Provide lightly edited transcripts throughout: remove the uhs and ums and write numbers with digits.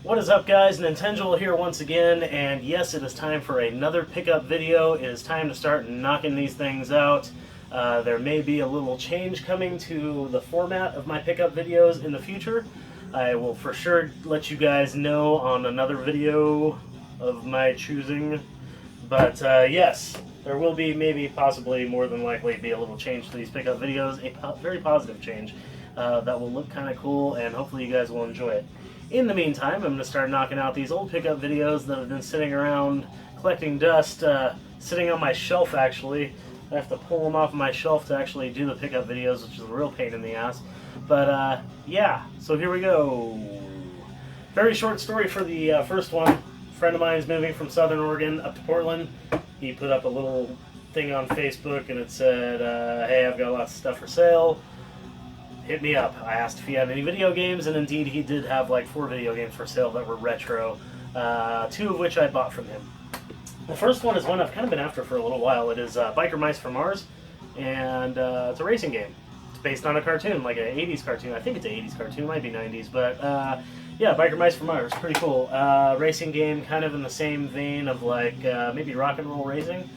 What is up, guys? Nintenjoel here once again, and yes, it is time for another pickup video. It is time to start knocking these things out. There may be a little change coming to the format of my pickup videos in the future. I will for sure let you guys know on another video of my choosing. But yes, there will be possibly more than likely be a little change to these pickup videos, a very positive change that will look kind of cool, and hopefully you guys will enjoy it. In the meantime, I'm going to start knocking out these old pickup videos that have been sitting around collecting dust, sitting on my shelf actually. I have to pull them off my shelf to actually do the pickup videos, which is a real pain in the ass. But yeah, so here we go. Very short story for the first one. A friend of mine is moving from Southern Oregon up to Portland. He put up a little thing on Facebook and it said, hey, I've got lots of stuff for sale. Hit me up. I asked if he had any video games, and indeed he did have like 4 video games for sale that were retro, 2 of which I bought from him. The first one is one I've kind of been after for a little while. It is Biker Mice from Mars, and it's a racing game. It's based on a cartoon, like an 80s cartoon. I think it's an 80s cartoon, might be 90s, but yeah, Biker Mice from Mars, pretty cool. Racing game, kind of in the same vein of like maybe Rock and Roll Racing.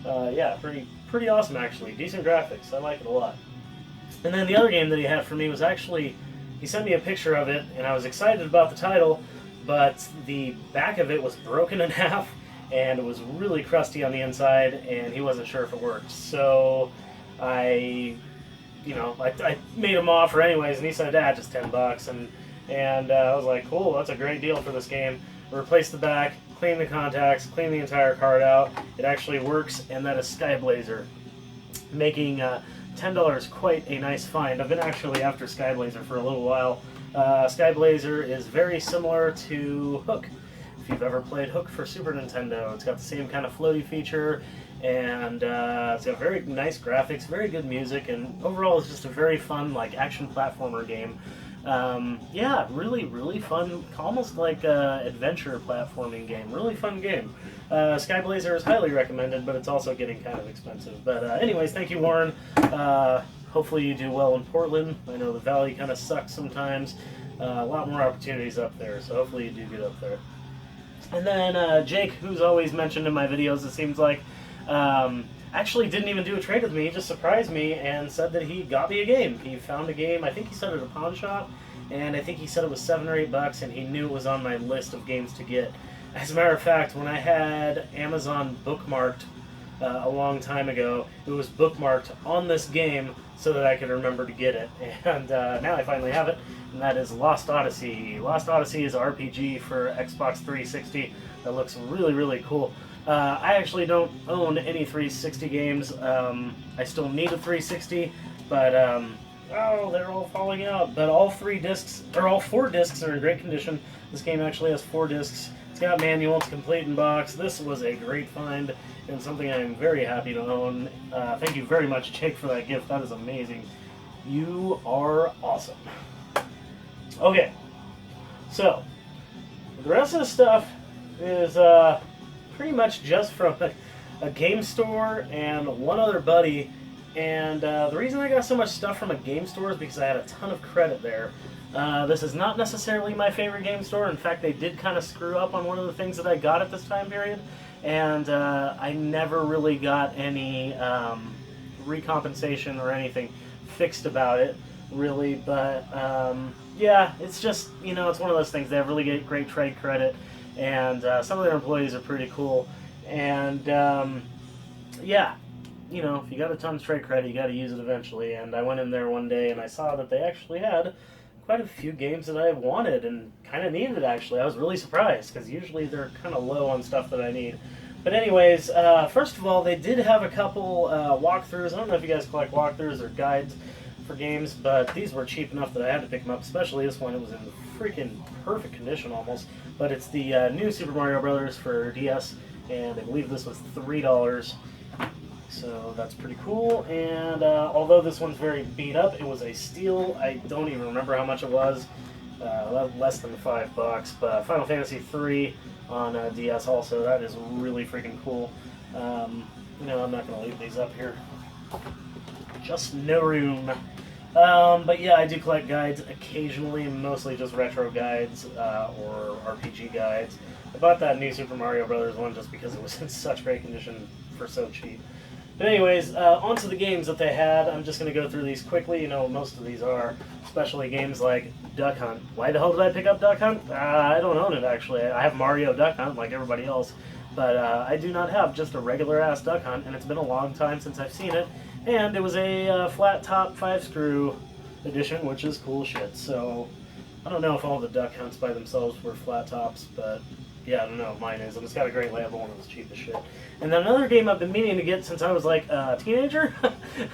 Yeah, pretty awesome actually. Decent graphics. I like it a lot. And then the other game that he had for me was actually, he sent me a picture of it, and I was excited about the title, but the back of it was broken in half, and it was really crusty on the inside, and he wasn't sure if it worked. So I made him offer anyways, and he said, just $10. And I was like, cool, that's a great deal for this game. Replace the back, clean the contacts, clean the entire card out. It actually works, and that is Skyblazer, making $10 quite a nice find. I've been actually after Skyblazer for a little while. Skyblazer is very similar to Hook. If you've ever played Hook for Super Nintendo, it's got the same kind of floaty feature, and it's got very nice graphics, very good music, and overall it's just a very fun like action platformer game. Yeah, really fun, almost like an adventure platforming game. Really fun game. Skyblazer is highly recommended, but it's also getting kind of expensive. But anyways, thank you, Warren. Hopefully you do well in Portland. I know the Valley kind of sucks sometimes. A lot more opportunities up there, so hopefully you do get up there. And then Jake, who's always mentioned in my videos, it seems like, actually didn't even do a trade with me. He just surprised me and said that he got me a game. He found a game, I think he said at a pawn shop, and I think he said it was $7 or $8, and he knew it was on my list of games to get. As a matter of fact, when I had Amazon bookmarked a long time ago, it was bookmarked on this game so that I could remember to get it. And now I finally have it, and that is Lost Odyssey. Lost Odyssey is an RPG for Xbox 360 that looks really cool. I actually don't own any 360 games. I still need a 360, but oh, they're all falling out. But all 4 discs are in great condition. This game actually has 4 discs. It's got manual, it's complete in box. This was a great find and something I'm very happy to own. Thank you very much, Jake, for that gift. That is amazing. You are awesome. Okay, so the rest of the stuff is pretty much just from a game store and one other buddy. And the reason I got so much stuff from a game store is because I had a ton of credit there. This is not necessarily my favorite game store. In fact, they did kind of screw up on one of the things that I got at this time period. And I never really got any recompensation or anything fixed about it, really. But yeah, it's just, it's one of those things. They have really great trade credit. And some of their employees are pretty cool. And yeah, if you got a ton of trade credit, you got to use it eventually. And I went in there one day and I saw that they actually had quite a few games that I wanted and kind of needed, actually. I was really surprised because usually they're kind of low on stuff that I need. But anyways, first of all, they did have a couple walkthroughs. I don't know if you guys collect walkthroughs or guides for games, but these were cheap enough that I had to pick them up, especially this one. It was in freaking perfect condition almost. But it's the new Super Mario Brothers for DS, and I believe this was $3. So that's pretty cool. And although this one's very beat up, it was a steal. I don't even remember how much it was. Less than $5. But Final Fantasy III on DS also. That is really freaking cool. I'm not going to leave these up here. Just no room. But yeah, I do collect guides occasionally, mostly just retro guides or RPG guides. I bought that new Super Mario Brothers one just because it was in such great condition for so cheap. But anyways, on to the games that they had. I'm just going to go through these quickly. You know, most of these are, especially games like Duck Hunt. Why the hell did I pick up Duck Hunt? I don't own it, actually. I have Mario Duck Hunt like everybody else. But I do not have just a regular-ass Duck Hunt, and it's been a long time since I've seen it. And it was a flat-top 5-screw edition, which is cool shit. So, I don't know if all the Duck Hunts by themselves were flat tops, but yeah, I don't know. Mine is, and it's got a great label, and it was cheap as shit. And then another game I've been meaning to get since I was like a teenager.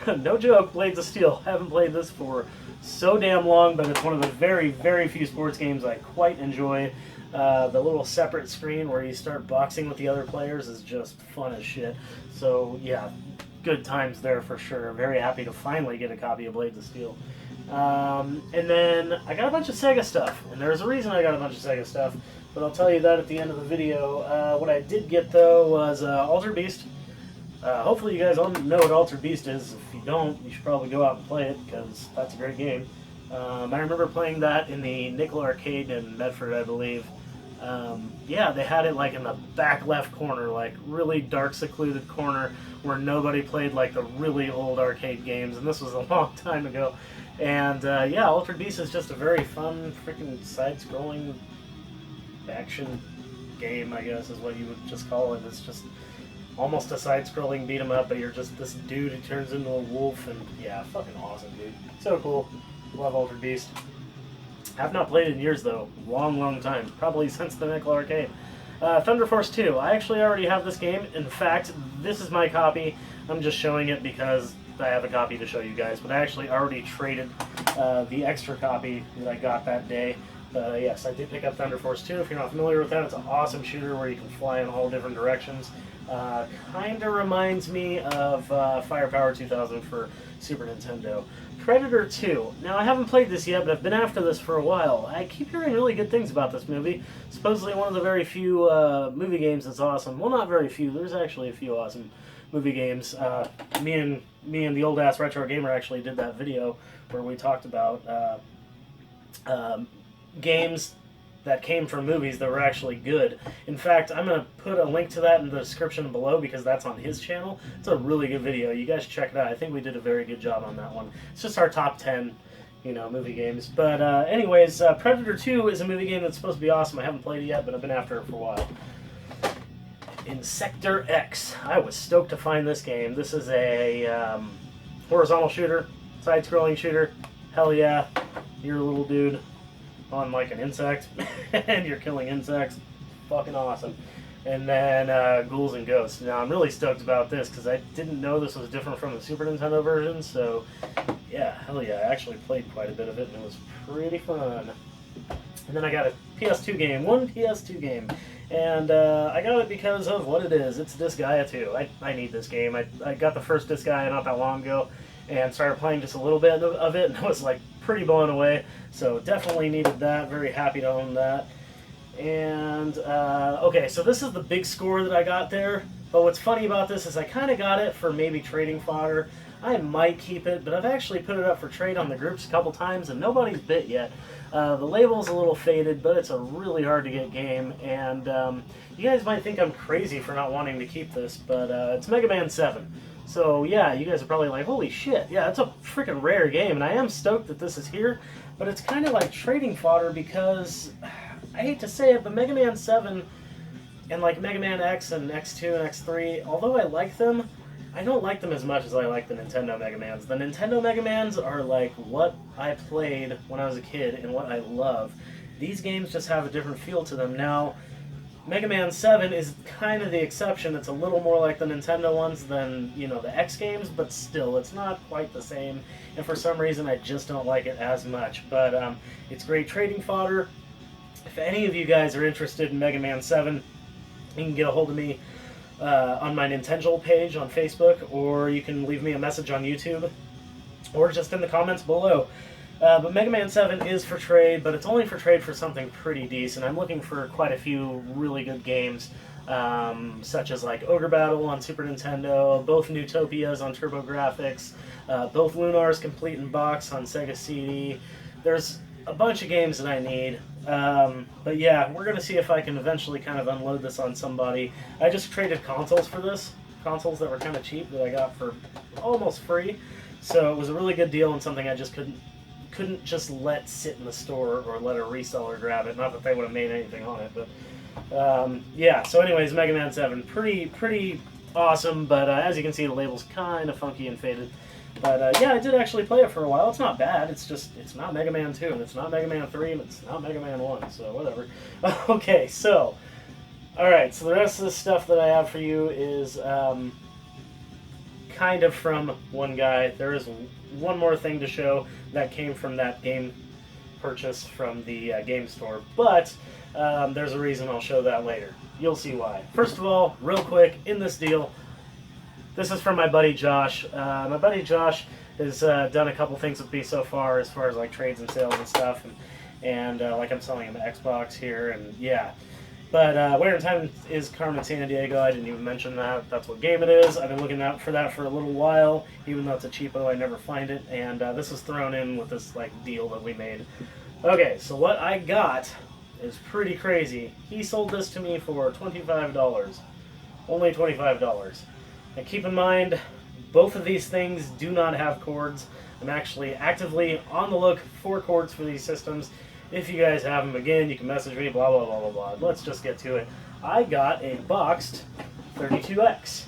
No joke, Blades of Steel. Haven't played this for so damn long, but it's one of the very, very few sports games I quite enjoy. The little separate screen where you start boxing with the other players is just fun as shit. So yeah, good times there for sure. Very happy to finally get a copy of Blades of Steel. And then I got a bunch of Sega stuff, and there's a reason I got a bunch of Sega stuff, but I'll tell you that at the end of the video. What I did get though was Altered Beast. Hopefully you guys all know what Altered Beast is. If you don't, you should probably go out and play it, because that's a great game. I remember playing that in the Nickel Arcade in Medford, I believe. Yeah, they had it like in the back left corner, like really dark, secluded corner where nobody played like the really old arcade games, and this was a long time ago. And yeah, Altered Beast is just a very fun, freaking side-scrolling action game, I guess is what you would just call it. It's just almost a side-scrolling beat-em-up, but you're just this dude who turns into a wolf, and yeah, fucking awesome, dude. So cool. Love Altered Beast. Have not played it in years, though. Long, long time. Probably since the Nickel Arcade. Thunder Force 2. I actually already have this game. In fact, this is my copy. I'm just showing it because I have a copy to show you guys, but I actually already traded the extra copy that I got that day. Yes, I did pick up Thunder Force 2. If you're not familiar with that, it's an awesome shooter where you can fly in all different directions. Kind of reminds me of Firepower 2000 for Super Nintendo. Predator 2. Now, I haven't played this yet, but I've been after this for a while. I keep hearing really good things about this movie. Supposedly one of the very few movie games that's awesome. Well, not very few. There's actually a few awesome movie games. Me and the old-ass Retro Gamer actually did that video where we talked about games that came from movies that were actually good. In fact, I'm going to put a link to that in the description below because that's on his channel. It's a really good video. You guys check it out. I think we did a very good job on that one. It's just our top 10, you know, movie games. But anyways, Predator 2 is a movie game that's supposed to be awesome. I haven't played it yet, but I've been after it for a while. Insector X. I was stoked to find this game. This is a horizontal shooter, side-scrolling shooter. Hell yeah. You're a little dude on like an insect and you're killing insects. Fucking awesome. And then Ghouls and Ghosts. Now I'm really stoked about this because I didn't know this was different from the Super Nintendo version, so yeah, hell yeah, I actually played quite a bit of it and it was pretty fun. And then I got a PS2 game, one PS2 game, and I got it because of what it is. It's Disgaea 2. I need this game. I got the first Disgaea not that long ago and started playing just a little bit of it, and I was like pretty blown away, so definitely needed that. Very happy to own that. And okay, so this is the big score that I got there, but what's funny about this is I kind of got it for maybe trading fodder. I might keep it, but I've actually put it up for trade on the groups a couple times and nobody's bit yet. The label's a little faded, but it's a really hard to get game, and you guys might think I'm crazy for not wanting to keep this, but it's Mega Man 7. So yeah, you guys are probably like, holy shit, yeah, it's a freaking rare game, and I am stoked that this is here, but it's kind of like trading fodder because, I hate to say it, but Mega Man 7 and like Mega Man X and X2 and X3, although I like them, I don't like them as much as I like the Nintendo Mega Mans. The Nintendo Mega Mans are like what I played when I was a kid and what I love. These games just have a different feel to them. Now, Mega Man 7 is kind of the exception. It's a little more like the Nintendo ones than, you know, the X games, but still, it's not quite the same. And for some reason, I just don't like it as much. But it's great trading fodder. If any of you guys are interested in Mega Man 7, you can get a hold of me on my Nintenjoel page on Facebook, or you can leave me a message on YouTube, or just in the comments below. But Mega Man 7 is for trade, but it's only for trade for something pretty decent. I'm looking for quite a few really good games such as like Ogre Battle on Super Nintendo, both Newtopias on TurboGrafx, both Lunars complete in box on Sega CD. There's a bunch of games that I need. But yeah, we're going to see if I can eventually kind of unload this on somebody. I just traded consoles for this. Consoles that were kind of cheap that I got for almost free. So it was a really good deal and something I just couldn't just let sit in the store or let a reseller grab it. Not that they would have made anything on it, but yeah. So anyways, Mega Man 7, pretty awesome. But as you can see, the label's kind of funky and faded. But yeah, I did actually play it for a while. It's not bad. It's just, it's not Mega Man 2, and it's not Mega Man 3, and it's not Mega Man 1, so whatever. Okay, so, alright, so the rest of the stuff that I have for you is kind of from one guy. There is one more thing to show that came from that game purchase from the game store, but there's a reason I'll show that later. You'll see why. First of all, real quick, in this deal, this is from my buddy Josh. My buddy Josh has done a couple things with me so far as like trades and sales and stuff, and like I'm selling him an Xbox here, and yeah. But Where in Time is Carmen Sandiego. I didn't even mention that. That's what game it is. I've been looking out for that for a little while. Even though it's a cheapo, I never find it, and this was thrown in with this like deal that we made. Okay, so what I got is pretty crazy. He sold this to me for $25. Only $25. And keep in mind, both of these things do not have cords. I'm actually actively on the look for cords for these systems. If you guys have them, again, you can message me, blah, blah, blah, blah, blah. Let's just get to it. I got a boxed 32X.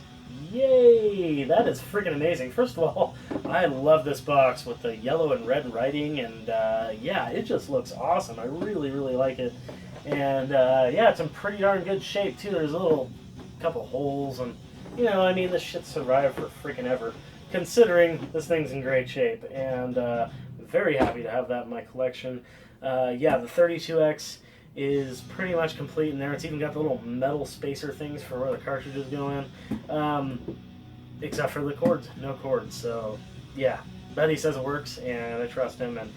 Yay! That is freaking amazing. First of all, I love this box with the yellow and red writing, and yeah, it just looks awesome. I really, really like it. And yeah, it's in pretty darn good shape, too. There's a little couple holes, and you know, I mean, this shit survived for freaking ever, considering this thing's in great shape, and very happy to have that in my collection. Yeah, the 32X is pretty much complete in there. It's even got the little metal spacer things for where the cartridges go in, except for the cords. No cords, so yeah. But he says it works, and I trust him, and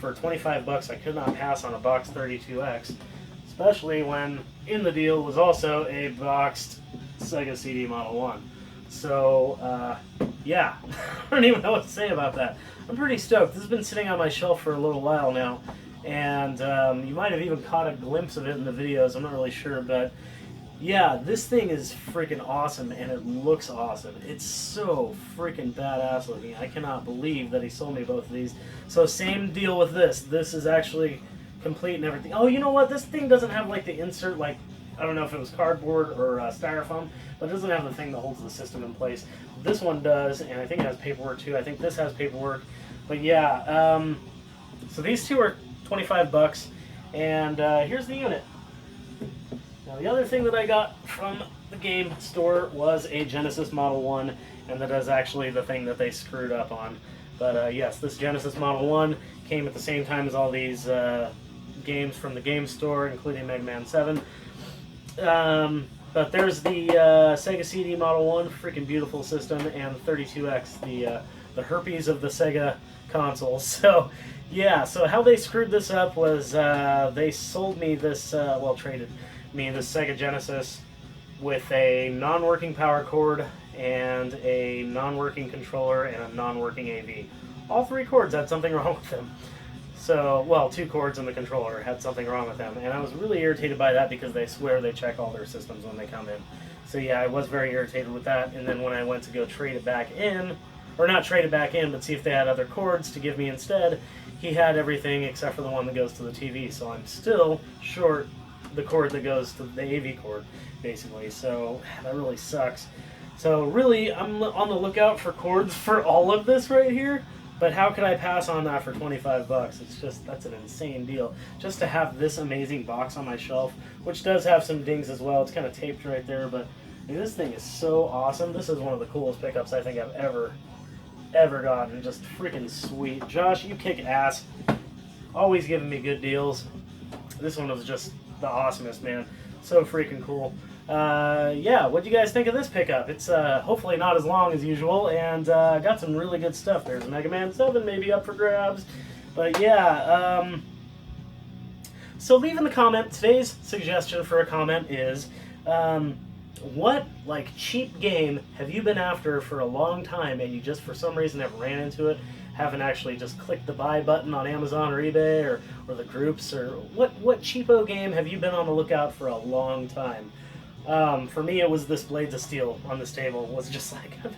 for 25 bucks, I could not pass on a boxed 32X, especially when in the deal was also a boxed Sega CD Model 1. So, yeah, I don't even know what to say about that. I'm pretty stoked. This has been sitting on my shelf for a little while now, and you might have even caught a glimpse of it in the videos. I'm not really sure, but yeah, this thing is freaking awesome, and it looks awesome. It's so freaking badass looking. I cannot believe that he sold me both of these. So same deal with this. This is actually complete and everything. Oh, you know what? This thing doesn't have like the insert, like, I don't know if it was cardboard or styrofoam, but it doesn't have the thing that holds the system in place. This one does, and I think it has paperwork too. I think this has paperwork. But yeah, so these two are 25 bucks, and here's the unit. Now the other thing that I got from the game store was a Genesis Model 1, and that is actually the thing that they screwed up on. But yes, this Genesis Model 1 came at the same time as all these games from the game store, including Mega Man 7. But there's the Sega CD Model 1, freaking beautiful system, and the 32X, the herpes of the Sega consoles. So, yeah, so how they screwed this up was they sold me this, well, traded me this Sega Genesis with a non-working power cord and a non-working controller and a non-working AV. All three cords had something wrong with them. So, well, two cords and the controller had something wrong with them, and I was really irritated by that because they swear they check all their systems when they come in. So yeah, I was very irritated with that, and then when I went to go trade it back in, or not trade it back in, but see if they had other cords to give me instead, he had everything except for the one that goes to the TV, so I'm still short the cord that goes to the AV cord, basically, so that really sucks. So really, I'm on the lookout for cords for all of this right here. But how could I pass on that for 25 bucks? It's just, that's an insane deal. Just to have this amazing box on my shelf, which does have some dings as well. It's kind of taped right there, but I mean, this thing is so awesome. This is one of the coolest pickups I think I've ever gotten. Just freaking sweet. Josh, you kick ass. Always giving me good deals. This one was just the awesomest, man. So freaking cool. Yeah, what do you guys think of this pickup? It's hopefully not as long as usual, and got some really good stuff. There's Mega Man 7 maybe up for grabs, but yeah, so leave in the comment. Today's suggestion for a comment is What, like, cheap game have you been after for a long time and you just for some reason have ran into it, haven't actually just clicked the buy button on Amazon or eBay or the groups, or what cheapo game have you been on the lookout for a long time? For me, it was this Blades of Steel on this table. Was just like, I've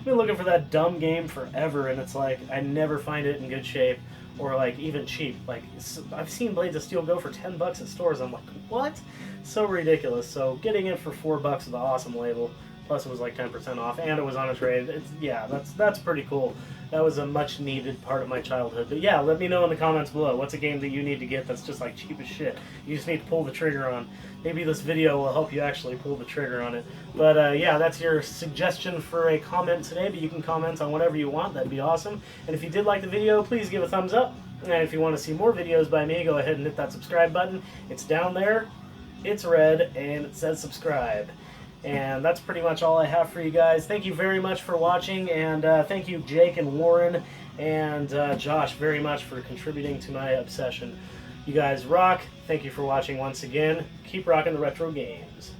been looking for that dumb game forever, and it's like I never find it in good shape or like even cheap. Like I've seen Blades of Steel go for $10 at stores. I'm like, what? So ridiculous. So getting it for $4 with an awesome label, plus it was like 10% off, and it was on a trade. Yeah, that's pretty cool. That was a much needed part of my childhood. But yeah, let me know in the comments below. What's a game that you need to get that's just like cheap as shit? You just need to pull the trigger on. Maybe this video will help you actually pull the trigger on it. But yeah, that's your suggestion for a comment today. But you can comment on whatever you want. That'd be awesome. And if you did like the video, please give a thumbs up. And if you want to see more videos by me, go ahead and hit that subscribe button. It's down there. It's red, and it says subscribe. And that's pretty much all I have for you guys. Thank you very much for watching, and thank you Jake and Warren and Josh very much for contributing to my obsession. You guys rock. Thank you for watching once again. Keep rocking the retro games.